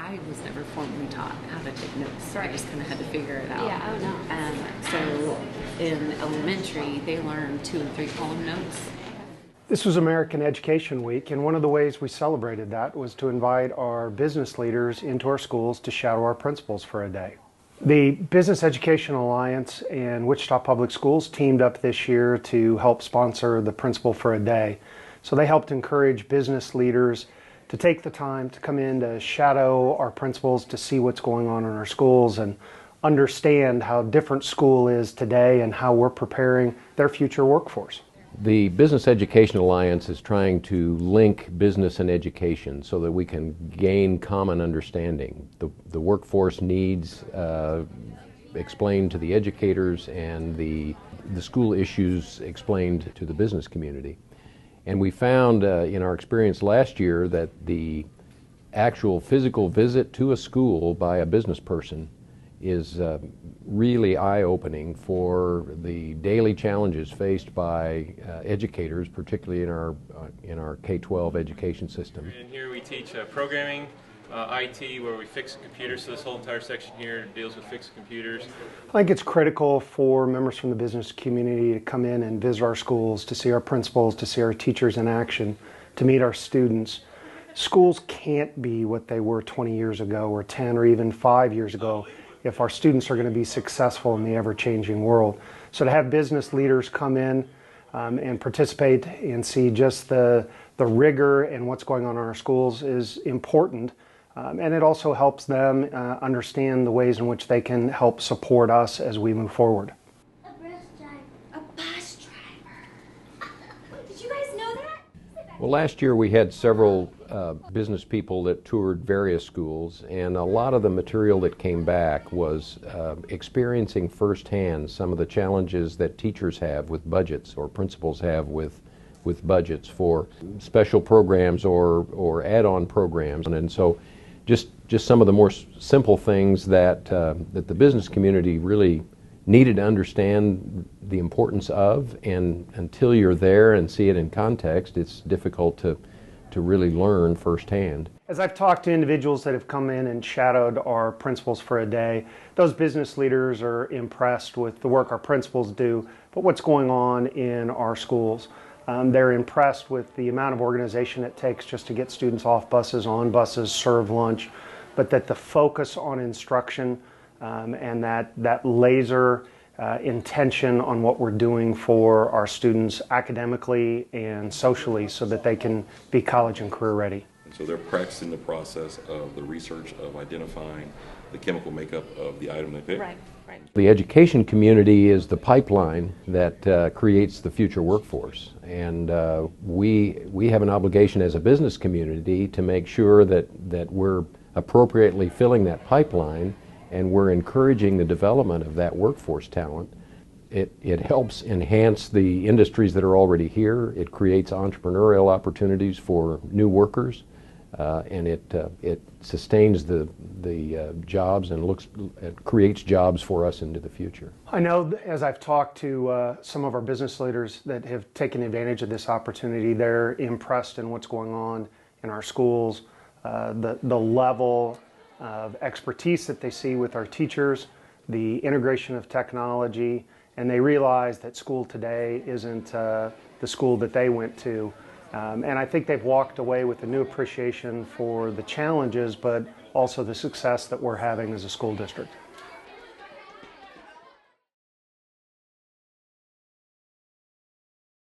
I was never formally taught how to take notes. Right. I just kind of had to figure it out. Yeah, oh no. And so in elementary, they learned 2 and 3 column notes. This was American Education Week, and one of the ways we celebrated that was to invite our business leaders into our schools to shadow our principals for a day. The Business Education Alliance and Wichita Public Schools teamed up this year to help sponsor the Principal for a Day. So they helped encourage business leaders to take the time to come in to shadow our principals, to see what's going on in our schools and understand how different school is today and how we're preparing their future workforce. The Business Education Alliance is trying to link business and education so that we can gain common understanding. The workforce needs explained to the educators and the school issues explained to the business community. And we found in our experience last year that the actual physical visit to a school by a business person is really eye-opening for the daily challenges faced by educators, particularly in our K-12 education system. And here we teach programming, IT, where we fix computers. So this whole entire section here deals with fixing computers. I think it's critical for members from the business community to come in and visit our schools, to see our principals, to see our teachers in action, to meet our students. Schools can't be what they were 20 years ago or 10 or even 5 years ago if our students are going to be successful in the ever-changing world. So to have business leaders come in and participate and see just the rigor and what's going on in our schools is important. And it also helps them understand the ways in which they can help support us as we move forward. A bus driver. Did you guys know that? Well, last year we had several business people that toured various schools, and a lot of the material that came back was experiencing firsthand some of the challenges that teachers have with budgets or principals have with budgets for special programs or add-on programs. And so just some of the more simple things that the business community really needed to understand the importance of, and until you're there and see it in context, it's difficult to really learn firsthand. As I've talked to individuals that have come in and shadowed our principals for a day, those business leaders are impressed with the work our principals do, but what's going on in our schools. They're impressed with the amount of organization it takes just to get students off buses, on buses, serve lunch, but that the focus on instruction and that laser intention on what we're doing for our students academically and socially so that they can be college and career ready. And so they're practicing the process of the research of identifying the chemical makeup of the item they pick. Right, right. The education community is the pipeline that creates the future workforce, and we have an obligation as a business community to make sure that we're appropriately filling that pipeline, and we're encouraging the development of that workforce talent. It helps enhance the industries that are already here. It creates entrepreneurial opportunities for new workers, and it sustains the jobs and it creates jobs for us into the future. I know as I've talked to some of our business leaders that have taken advantage of this opportunity, they're impressed in what's going on in our schools, the level of expertise that they see with our teachers, the integration of technology, and they realize that school today isn't the school that they went to. And I think they've walked away with a new appreciation for the challenges, but also the success that we're having as a school district.